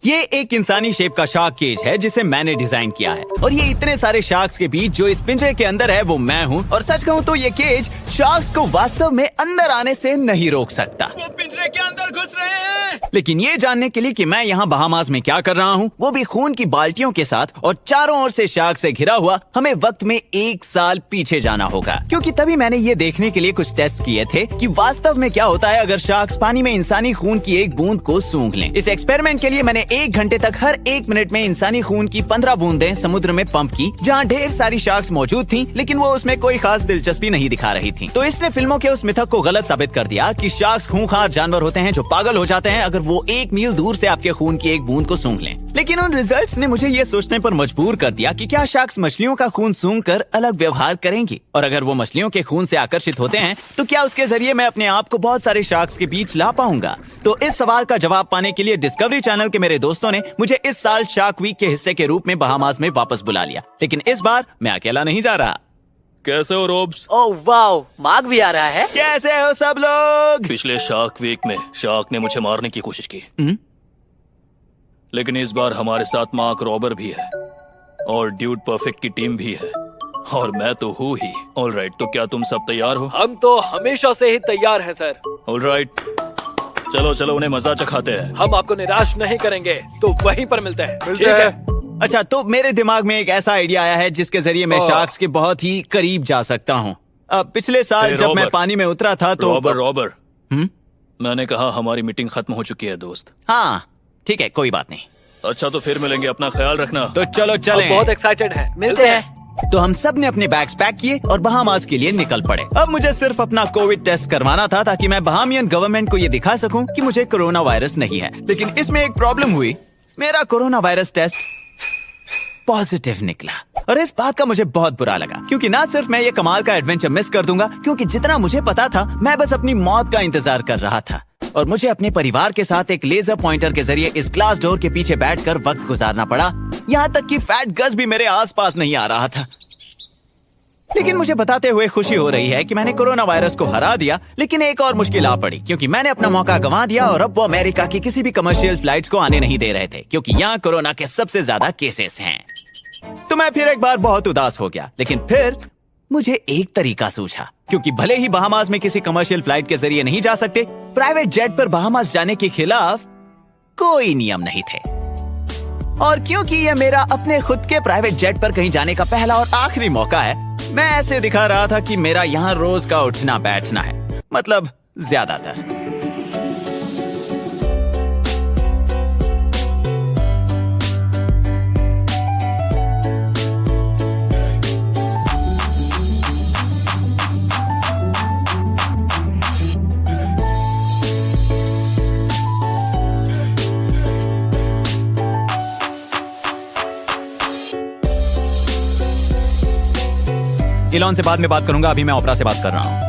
ये एक इंसानी शेप का शार्क केज है जिसे मैंने डिजाइन किया है और ये इतने सारे शार्क्स के बीच जो इस पिंजरे के अंदर है वो मैं हूँ। और सच कहूँ तो ये केज शार्क्स को वास्तव में अंदर आने से नहीं रोक सकता। वो पिंजरे के अंदर घुस रहे हैं। लेकिन ये जानने के लिए कि मैं यहाँ बहामास में क्या कर रहा हूँ, वो भी खून की बाल्टियों के साथ और चारों ओर से शार्क से घिरा हुआ, हमें वक्त में 1 साल पीछे जाना होगा। क्योंकि तभी मैंने ये देखने के लिए कुछ टेस्ट किए थे कि वास्तव में क्या होता है अगर शार्क्स पानी में इंसानी खून की एक बूंद को सूंघ लें। इस एक्सपेरिमेंट के लिए मैंने 1 घंटे तक हर 1 मिनट में इंसानी खून की 15 बूंदें समुद्र में पंप की, जहाँ ढेर सारी शार्क्स मौजूद थीं, लेकिन वो उसमें कोई खास दिलचस्पी नहीं दिखा रही थी। तो इसने फिल्मों के उस मिथक को गलत साबित कर दिया कि शार्क्स खूंखार जानवर होते हैं जो पागल हो जाते हैं अगर वो 1 मील दूर से आपके खून की एक बूंद को सूंघ लें। लेकिन उन रिजल्ट्स ने मुझे ये सोचने पर मजबूर कर दिया कि क्या शार्क्स मछलियों का खून सूंघकर अलग व्यवहार करेंगी, और अगर वो मछलियों के खून से आकर्षित होते हैं तो क्या उसके जरिए मैं अपने आप को बहुत सारे शार्क्स के बीच ला पाऊंगा। तो इस सवाल का जवाब पाने के लिए डिस्कवरी चैनल के मेरे दोस्तों ने मुझे इस साल शार्क वीक के हिस्से के रूप में बहामास में वापस बुला लिया। लेकिन इस बार मैं अकेला नहीं जा रहा। कैसे हो रोब्स? ओह वाओ, मार्क भी आ रहा है। कैसे हो सब लोग? पिछले शार्क वीक में शार्क ने मुझे मारने की कोशिश की, लेकिन इस बार हमारे साथ मार्क रॉबर भी है और ड्यूड परफेक्ट की टीम भी है और मैं तो हूँ ही। ऑलराइट, तो क्या तुम सब तैयार हो? हम तो हमेशा से ही तैयार हैं सर। ऑलराइट, चलो चलो उन्हें मजा चखाते हैं। हम आपको निराश नहीं करेंगे, तो वहीं पर मिलते हैं। ठीक है। अच्छा, तो मेरे दिमाग में एक ऐसा आइडिया आया है जिसके जरिए मैं शार्क्स के बहुत ही करीब जा सकता हूँ। पिछले साल जब मैं पानी में उतरा था तो रॉबर, मैंने कहा हमारी मीटिंग खत्म हो चुकी है दोस्त। हाँ ठीक है, कोई बात नहीं। अच्छा, तो फिर मिलेंगे, अपना ख्याल रखना। तो चलो चलें। बहुत एक्साइटेड है, मिलते हैं। तो हम सब ने अपने बैग्स पैक किए और बहामास के लिए निकल पड़े। अब मुझे सिर्फ अपना कोविड टेस्ट करवाना था ताकि मैं बहामियन गवर्नमेंट को ये दिखा सकूं कि मुझे कोरोना वायरस नहीं है। लेकिन इसमें एक प्रॉब्लम हुई, मेरा कोरोना वायरस टेस्ट पॉजिटिव निकला और इस बात का मुझे बहुत बुरा लगा, क्योंकि ना सिर्फ मैं ये कमाल का एडवेंचर मिस कर दूंगा, क्योंकि जितना मुझे पता था मैं बस अपनी मौत का इंतजार कर रहा था और मुझे अपने परिवार के साथ एक लेजर पॉइंटर के जरिए इस ग्लास डोर के पीछे बैठकर वक्त गुजारना पड़ा। यहाँ तक कि फैट गज भी मेरे आसपास नहीं आ रहा था। लेकिन मुझे बताते हुए खुशी हो रही है कि मैंने कोरोना वायरस को हरा दिया। लेकिन एक और मुश्किल आ पड़ी, क्योंकि मैंने अपना मौका गंवा दिया और अब वो अमेरिका की किसी भी कमर्शियल फ्लाइट्स को आने नहीं दे रहे थे, क्योंकि यहाँ कोरोना के सबसे ज्यादा केसेस हैं। तो मैं फिर एक बार बहुत उदास हो गया। लेकिन फिर मुझे एक तरीका सूझा, क्योंकि भले ही बहामास में किसी कमर्शियल फ्लाइट के जरिए नहीं जा सकते, प्राइवेट जेट पर बहामास जाने के खिलाफ कोई नियम नहीं थे। और क्योंकि यह मेरा अपने खुद के प्राइवेट जेट पर कहीं जाने का पहला और आखिरी मौका है, मैं ऐसे दिखा रहा था कि मेरा यहाँ रोज का उठना बैठना है, मतलब ज्यादातर। इलॉन से बाद में बात करूंगा, अभी मैं ओपरा से बात कर रहा हूं।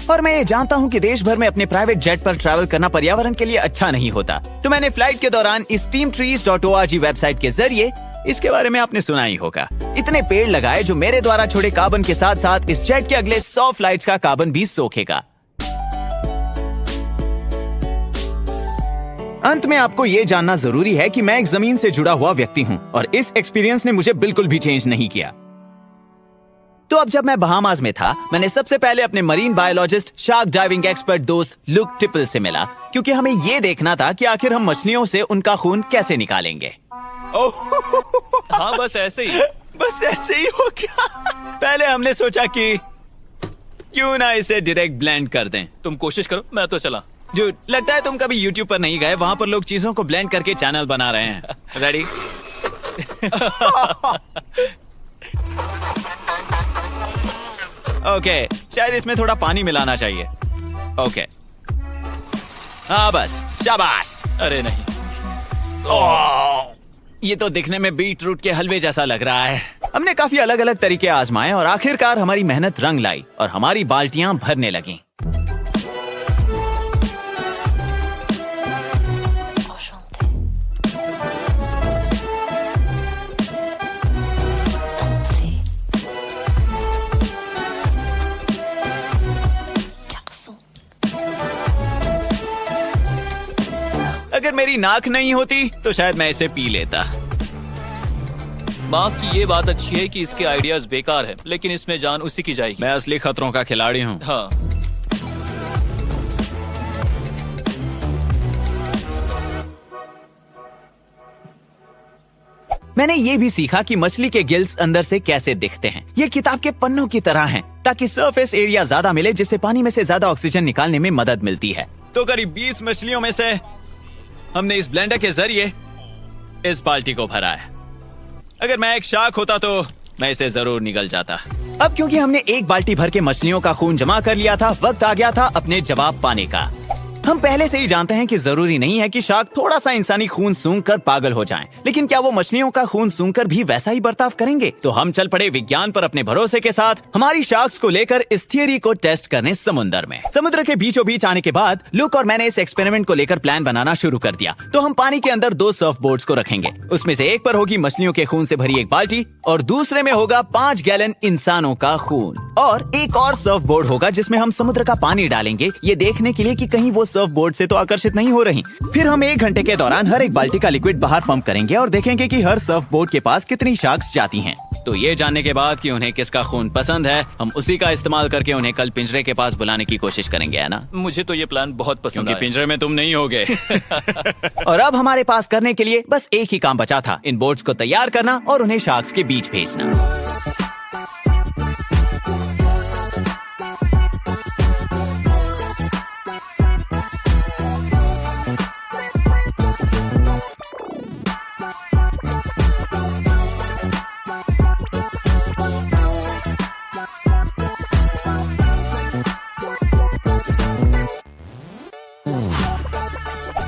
और मैं ये जानता हूं कि देश भर में अपने प्राइवेट जेट पर ट्रैवल करना पर्यावरण के लिए अच्छा नहीं होता। तो मैंने फ्लाइट के दौरान इस teamtrees.org वेबसाइट के जरिए, इसके बारे में आपने सुना ही होगा, इतने पेड़ लगाए जो मेरे द्वारा छोड़े कार्बन के साथ साथ इस जेट के अगले 100 फ्लाइट्स का कार्बन भी सोखेगा। अंत में आपको ये जानना जरूरी है कि मैं एक जमीन से जुड़ा हुआ व्यक्ति हूँ और इस एक्सपीरियंस ने मुझे बिल्कुल भी चेंज नहीं किया। तो अब जब मैं बहामास में था, मैंने सबसे पहले अपने marine biologist, shark diving expert दोस्त लुक टिपल से मिला, क्योंकि हमें ये देखना था कि आखिर हम मछलियों से उनका खून कैसे निकालेंगे। हाँ, बस ऐसे ही हो गया। पहले हमने सोचा कि क्यों ना इसे डायरेक्ट ब्लेंड कर दें। तुम कोशिश करो, मैं तो चला। जो लगता है तुम कभी YouTube पर नहीं गए, वहाँ पर लोग चीजों को ब्लेंड करके चैनल बना रहे हैं। रेडी? ओके, शायद इसमें थोड़ा पानी मिलाना चाहिए। ओके, हाँ बस, शाबाश। अरे नहीं, ये तो दिखने में बीट रूट के हलवे जैसा लग रहा है। हमने काफी अलग अलग तरीके आजमाए और आखिरकार हमारी मेहनत रंग लाई और हमारी बाल्टियां भरने लगीं। मेरी नाक नहीं होती तो शायद मैं इसे पी लेता। मार्क की ये बात अच्छी है कि इसके आइडियाज बेकार है, लेकिन इसमें जान उसी की जाएगी। मैं असली खतरों का खिलाड़ी हूँ। हाँ, मैंने ये भी सीखा कि मछली के गिल्स अंदर से कैसे दिखते हैं। ये किताब के पन्नों की तरह हैं, ताकि सरफेस एरिया ज्यादा मिले, जिससे पानी में से ज्यादा ऑक्सीजन निकालने में मदद मिलती है। तो करीब 20 मछलियों में से हमने इस ब्लेंडर के जरिए इस बाल्टी को भरा है। अगर मैं एक शार्क होता तो मैं इसे जरूर निगल जाता। अब क्योंकि हमने एक बाल्टी भर के मछलियों का खून जमा कर लिया था, वक्त आ गया था अपने जवाब पाने का। हम पहले से ही जानते हैं कि जरूरी नहीं है कि शार्क थोड़ा सा इंसानी खून सूंघकर पागल हो जाएं, लेकिन क्या वो मछलियों का खून सूंघकर भी वैसा ही बर्ताव करेंगे? तो हम चल पड़े विज्ञान पर अपने भरोसे के साथ हमारी शार्क्स को लेकर इस थियरी को टेस्ट करने समुद्र में। समुद्र के बीचों बीच आने के बाद लुक और मैंने इस एक्सपेरिमेंट को लेकर प्लान बनाना शुरू कर दिया। तो हम पानी के अंदर 2 सर्फ बोर्ड्स को रखेंगे। उसमें से एक पर होगी मछलियों के खून से भरी एक बाल्टी और दूसरे में होगा 5 गैलन इंसानों का खून। और एक और सर्फ बोर्ड होगा जिसमें हम समुद्र का पानी डालेंगे, ये देखने के लिए कि कहीं वो सर्फ बोर्ड से तो आकर्षित नहीं हो रही। फिर हम 1 घंटे के दौरान हर एक बाल्टी का लिक्विड बाहर पंप करेंगे और देखेंगे कि हर सर्फ बोर्ड के पास कितनी शार्क्स जाती हैं। तो ये जानने के बाद कि उन्हें किसका खून पसंद है, हम उसी का इस्तेमाल करके उन्हें कल पिंजरे के पास बुलाने की कोशिश करेंगे, है ना? मुझे तो ये प्लान बहुत पसंद क्योंकि आया। पिंजरे में तुम नहीं होगे। और अब हमारे पास करने के लिए बस एक ही काम बचा था, इन बोर्ड्स को तैयार करना और उन्हें शार्क्स के बीच भेजना।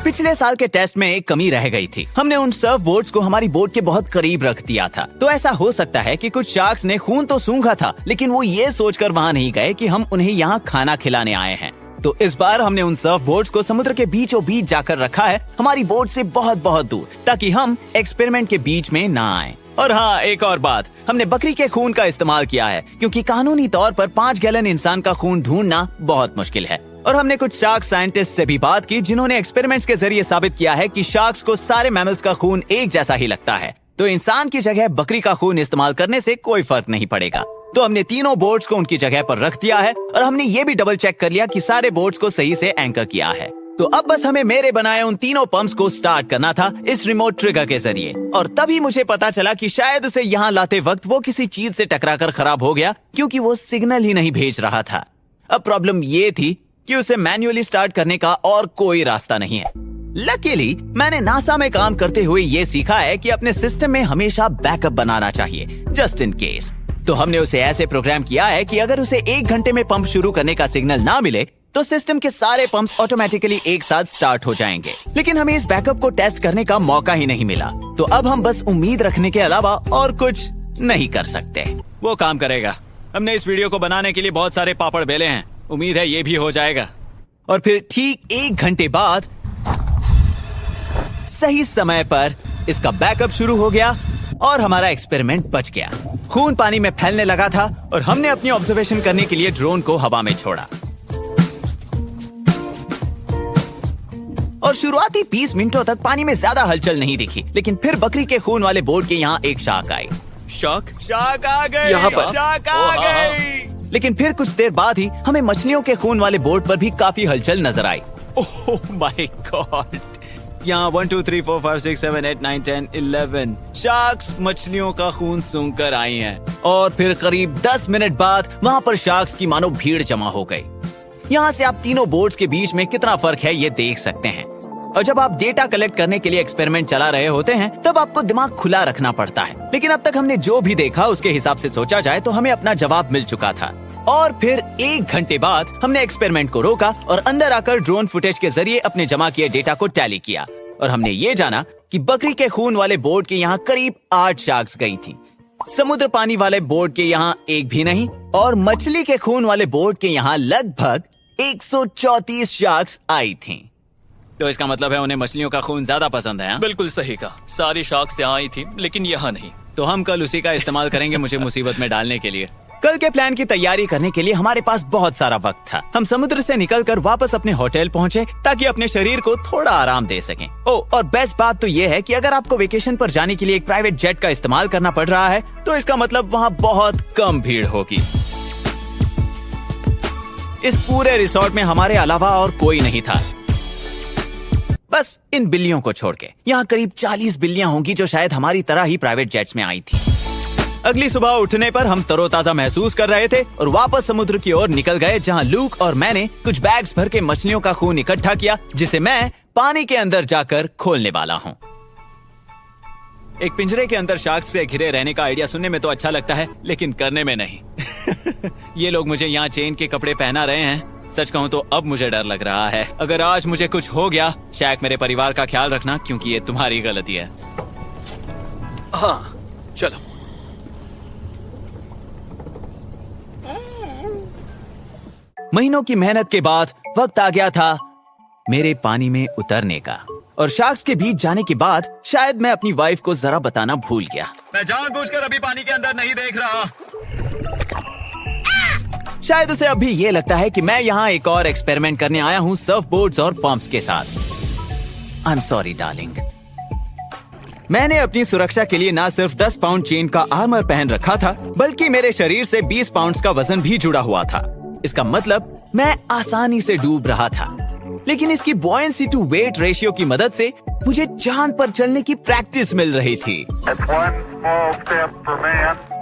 पिछले साल के टेस्ट में एक कमी रह गई थी। हमने उन सर्फ बोर्ड्स को हमारी बोट के बहुत करीब रख दिया था। तो ऐसा हो सकता है कि कुछ शार्क्स ने खून तो सूंघा था, लेकिन वो ये सोचकर वहाँ नहीं गए कि हम उन्हें यहाँ खाना खिलाने आए हैं। तो इस बार हमने उन सर्फ बोर्ड्स को समुद्र के बीचों बीच जाकर रखा है, हमारी बोट से बहुत बहुत दूर, ताकि हम एक्सपेरिमेंट के बीच में ना आए। और हाँ, एक और बात, हमने बकरी के खून का इस्तेमाल किया है, क्योंकि कानूनी तौर पर 5 गैलन इंसान का खून ढूंढना बहुत मुश्किल है। और हमने कुछ शार्क साइंटिस्ट से भी बात की, जिन्होंने एक्सपेरिमेंट्स के जरिए साबित किया है कि शार्क्स को सारे मैमल्स का खून एक जैसा ही लगता है। तो इंसान की जगह बकरी का खून इस्तेमाल करने से कोई फर्क नहीं पड़ेगा। तो हमने तीनों बोर्ड्स को उनकी जगह पर रख दिया है और हमने ये भी डबल चेक कर लिया कि सारे बोर्ड्स को सही से एंकर किया है। तो अब बस हमें मेरे बनाए उन तीनों पंप्स को स्टार्ट करना था इस रिमोट ट्रिगर के जरिए। और तभी मुझे पता चला कि शायद उसे यहाँ लाते वक्त वो किसी चीज से टकराकर खराब हो गया, क्योंकि वो सिग्नल ही नहीं भेज रहा था। अब प्रॉब्लम ये थी कि उसे मैन्युअली स्टार्ट करने का और कोई रास्ता नहीं है। लकीली मैंने नासा में काम करते हुए ये सीखा है कि अपने सिस्टम में हमेशा बैकअप बनाना चाहिए, जस्ट इन केस। तो हमने उसे ऐसे प्रोग्राम किया है कि अगर उसे 1 घंटे में पंप शुरू करने का सिग्नल ना मिले तो सिस्टम के सारे पंप्स ऑटोमेटिकली एक साथ स्टार्ट हो जाएंगे। लेकिन हमें इस बैकअप को टेस्ट करने का मौका ही नहीं मिला। तो अब हम बस उम्मीद रखने के अलावा और कुछ नहीं कर सकते। वो काम करेगा। हमने इस वीडियो को बनाने के लिए बहुत सारे पापड़ बेले हैं, उम्मीद है ये भी हो जाएगा। और फिर ठीक 1 घंटे बाद सही समय पर इसका बैकअप शुरू हो गया और हमारा एक्सपेरिमेंट बच गया। खून पानी में फैलने लगा था और हमने अपनी ऑब्जर्वेशन करने के लिए ड्रोन को हवा में छोड़ा। और शुरुआती 20 मिनटों तक पानी में ज्यादा हलचल नहीं दिखी, लेकिन फिर बकरी के खून वाले बोर्ड के यहाँ एक शार्क आई। शार्क आ गई, यहाँ पर। शार्क आ गई। लेकिन फिर कुछ देर बाद ही हमें मछलियों के खून वाले बोर्ड पर भी काफी हलचल नजर आई। ओह माय गॉड, यहाँ 1 2 3 4 5 6 7 8 9 10 11 शार्क्स मछलियों का खून सूंघकर आई हैं। और फिर करीब 10 मिनट बाद वहाँ पर शार्क्स की मानो भीड़ जमा हो गई। यहाँ से आप तीनों बोर्ड्स के बीच में कितना फर्क है ये देख सकते हैं। और जब आप डेटा कलेक्ट करने के लिए एक्सपेरिमेंट चला रहे होते हैं तब आपको दिमाग खुला रखना पड़ता है। लेकिन अब तक हमने जो भी देखा उसके हिसाब से सोचा जाए तो हमें अपना जवाब मिल चुका था। और फिर 1 घंटे बाद हमने एक्सपेरिमेंट को रोका और अंदर आकर ड्रोन फुटेज के जरिए अपने जमा किए डेटा को टैली किया। और हमने ये जाना कि बकरी के खून वाले बोर्ड के यहाँ करीब 8 शार्क्स गई थी, समुद्र पानी वाले बोर्ड के यहाँ एक भी नहीं, और मछली के खून वाले बोर्ड के यहाँ लगभग 134 शार्क्स आई थी। तो इसका मतलब है उन्हें मछलियों का खून ज्यादा पसंद है। बिल्कुल सही कहा, सारी शार्क्स यहाँ आई थी लेकिन यहाँ नहीं। तो हम कल उसी का इस्तेमाल करेंगे मुझे मुसीबत में डालने के लिए। कल के प्लान की तैयारी करने के लिए हमारे पास बहुत सारा वक्त था। हम समुद्र से निकलकर वापस अपने होटल पहुंचे ताकि अपने शरीर को थोड़ा आराम दे सकें। और बेस्ट बात तो ये है कि अगर आपको वेकेशन पर जाने के लिए एक प्राइवेट जेट का इस्तेमाल करना पड़ रहा है तो इसका मतलब वहाँ बहुत कम भीड़ होगी। इस पूरे रिसोर्ट में हमारे अलावा और कोई नहीं था, बस इन बिल्लियों को छोड़ के। यहाँ करीब 40 बिल्लियां होंगी जो शायद हमारी तरह ही प्राइवेट जेट्स में आई थी। अगली सुबह उठने पर हम तरोताजा महसूस कर रहे थे और वापस समुद्र की ओर निकल गए, जहाँ लूक और मैंने कुछ बैग्स भर के मछलियों का खून इकट्ठा किया जिसे मैं पानी के अंदर जाकर खोलने वाला हूँ। एक पिंजरे के अंदर शार्क्स से घिरे रहने का आइडिया सुनने में तो अच्छा लगता है, लेकिन करने में नहीं। ये लोग मुझे यहाँ चेन के कपड़े पहना रहे हैं। सच कहूँ तो अब मुझे डर लग रहा है। अगर आज मुझे कुछ हो गया, शैक मेरे परिवार का ख्याल रखना, क्योंकि ये तुम्हारी गलती है। हाँ चलो। महीनों की मेहनत के बाद वक्त आ गया था मेरे पानी में उतरने का, और शार्क्स के बीच जाने के बाद शायद मैं अपनी वाइफ को जरा बताना भूल गया। मैं जानबूझकर अभी पानी के अंदर नहीं देख रहा। शायद उसे अभी ये लगता है कि मैं यहाँ एक और एक्सपेरिमेंट करने आया हूँ सर्फ बोर्ड्स और पंप्स के साथ। I am sorry darling. मैंने अपनी सुरक्षा के लिए ना सिर्फ 10 पाउंड चेन का आर्मर पहन रखा था, बल्कि मेरे शरीर से 20 पाउंड का वजन भी जुड़ा हुआ था। इसका मतलब मैं आसानी से डूब रहा था, लेकिन इसकी बॉयंसी टू वेट रेशियो की मदद से मुझे चांद पर चलने की प्रैक्टिस मिल रही थी।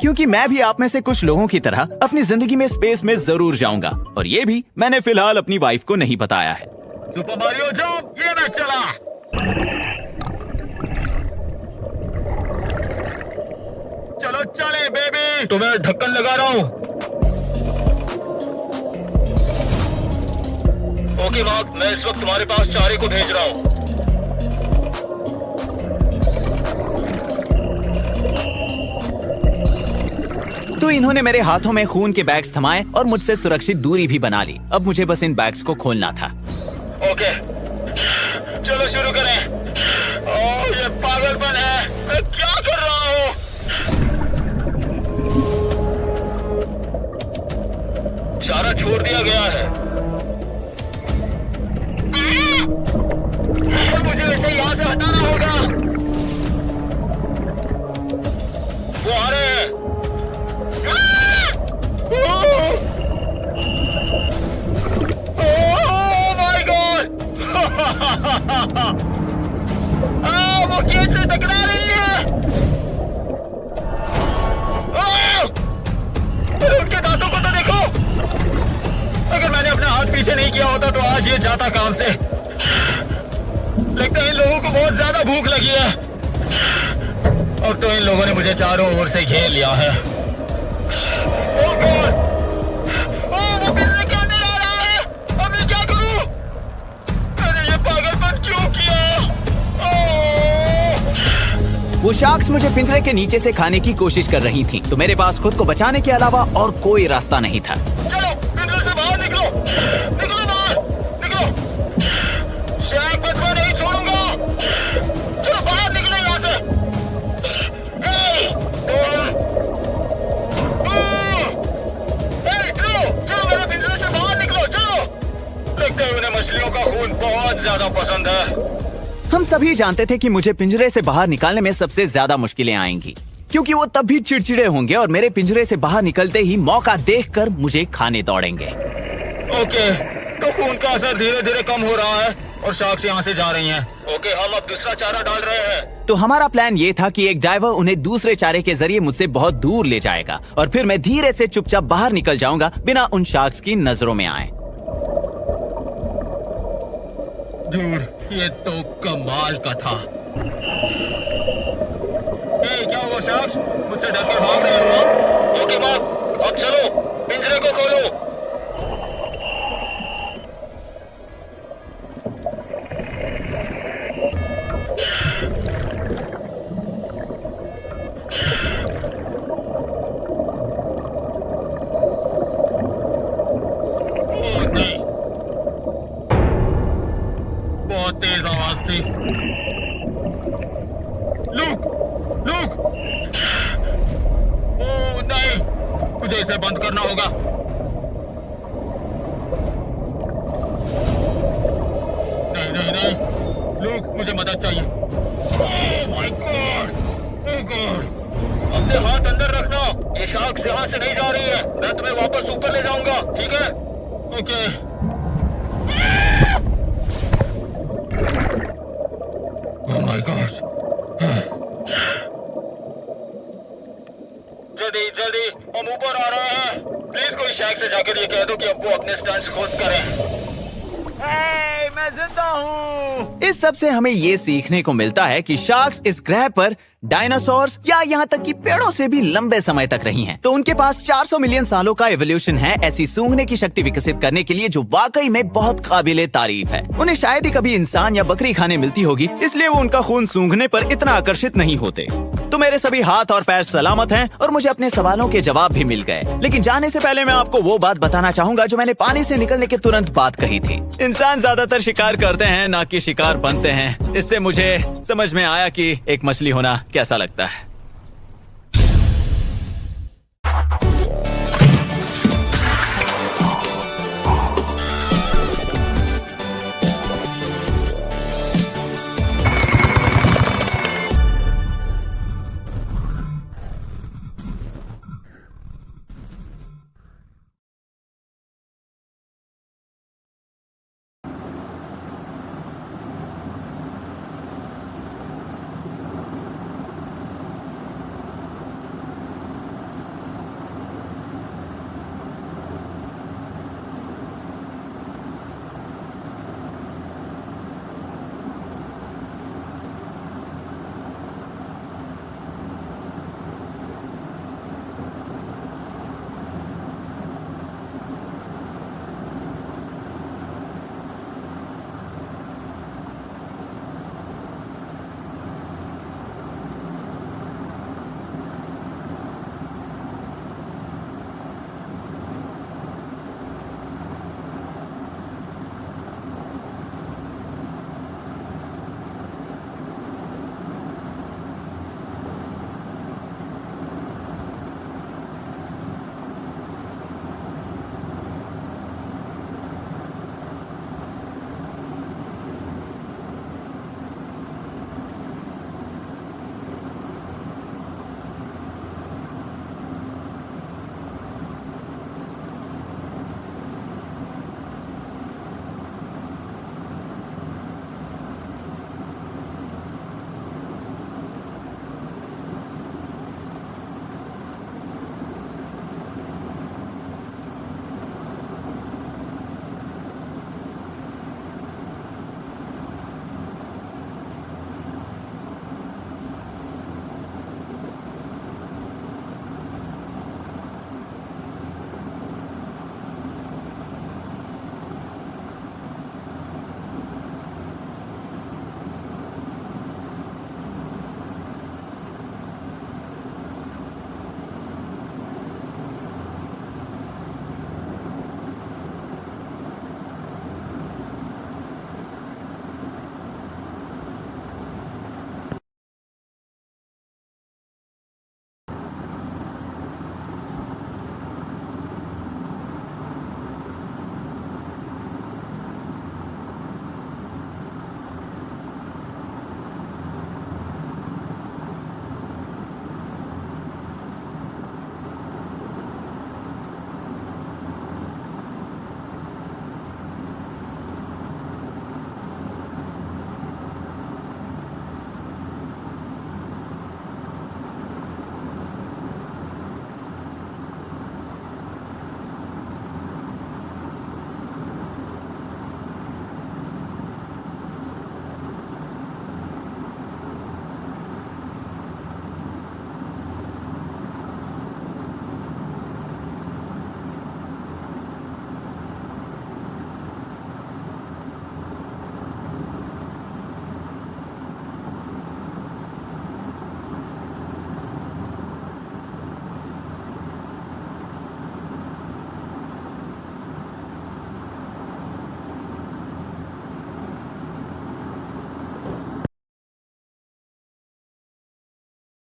क्योंकि मैं भी आप में से कुछ लोगों की तरह अपनी जिंदगी में स्पेस में जरूर जाऊंगा, और ये भी मैंने फिलहाल अपनी वाइफ को नहीं बताया है। सुपर मारियो जंप, ये मैच चला। चलो चले बेबी, तुम्हें ढक्कन लगा रहा हूँ। ओके मार्क, मैं इस वक्त तुम्हारे पास चारे को भेज रहा हूँ। तो इन्होंने मेरे हाथों में खून के बैग्स थमाए और मुझसे सुरक्षित दूरी भी बना ली। अब मुझे बस इन बैग्स को खोलना था। ओके, चलो शुरू करें। ओह, ये पागलपन है, मैं क्या कर रहा हूँ? चारा छोड़ दिया गया है। मुझे इसे यहाँ से हटाना होगा। वो आ रहे हैं। Oh my God! वो गेट से टकरा रही है। उनके दांतों को तो देखो। अगर मैंने अपना हाथ पीछे नहीं किया होता तो आज ये जाता काम से। लगता है इन लोगों को बहुत ज्यादा भूख लगी है। अब तो इन लोगों ने मुझे चारों ओर से घेर लिया है। Oh God! वो पिंजरे के अंदर आ रहा है। अब मैं क्या करूं? मैंने ये पागलपन क्यों किया? वो शार्क्स मुझे पिंजरे के नीचे से खाने की कोशिश कर रही थी, तो मेरे पास खुद को बचाने के अलावा और कोई रास्ता नहीं था। चलो पिंजरे से बाहर निकलो, निकलो बाहर, निकलो। शैक बचवा नहीं छोड़ूंगा। चलो बाहर निकलो यहाँ से। चलो मेरे पिंजरे से बाहर निकलो, चलो। लगता है उन्हें मछलियों का खून बहुत ज्यादा पसंद है। हम सभी जानते थे कि मुझे पिंजरे से बाहर निकालने में सबसे ज्यादा मुश्किलें आएंगी, क्योंकि वो तब भी चिड़चिड़े होंगे और मेरे पिंजरे से बाहर निकलते ही मौका देखकर मुझे खाने दौड़ेंगे। ओके, तो खून का असर धीरे धीरे कम हो रहा है और शार्क्स यहाँ से जा रही हैं। ओके, हम अब दूसरा चारा डाल रहे हैं। तो हमारा प्लान ये था कि एक डाइवर उन्हें दूसरे चारे के जरिए मुझसे बहुत दूर ले जाएगा और फिर मैं धीरे से चुपचाप बाहर निकल जाऊंगा बिना उन शार्क्स की नजरों में आए। डूड, ये तो कमाल का था। क्या हुआ शार्क्स? मुझसे डरकर भाग नहीं हुआ? ओके मार्क, अब चलो पिंजरे को खोलो। बहुत तेज आवाज थी। लूक, लूक, मुझे इसे बंद करना होगा। नहीं नहीं नहीं, लूक, मुझे मदद चाहिए। Oh my God, oh God. अपने हाथ अंदर रखना, ये शार्क्स यहाँ से नहीं जा रही है। मैं तुम्हें वापस ऊपर ले जाऊंगा, ठीक है? ओके। Oh my God. जल्दी जल्दी, हम ऊपर आ रहे हैं। प्लीज कोई शैक से जाकर ये कह दो कि अब वो अपने स्टंट्स खुद करें। मैं जिंदा हूँ। इस सब से हमें ये सीखने को मिलता है कि शार्क्स इस ग्रह पर डायनासोर्स या यहाँ तक कि पेड़ों से भी लंबे समय तक रही हैं। तो उनके पास 400 मिलियन सालों का एवोल्यूशन है ऐसी सूंघने की शक्ति विकसित करने के लिए, जो वाकई में बहुत काबिले तारीफ है। उन्हें शायद ही कभी इंसान या बकरी खाने मिलती होगी, इसलिए वो उनका खून सूंघने पर इतना आकर्षित नहीं होते। तो मेरे सभी हाथ और पैर सलामत हैं और मुझे अपने सवालों के जवाब भी मिल गए। लेकिन जाने से पहले मैं आपको वो बात बताना चाहूंगा जो मैंने पानी से निकलने के तुरंत बाद कही थी। इंसान ज्यादातर शिकार करते हैं, ना कि शिकार बनते हैं। इससे मुझे समझ में आया कि एक मछली होना कैसा लगता है।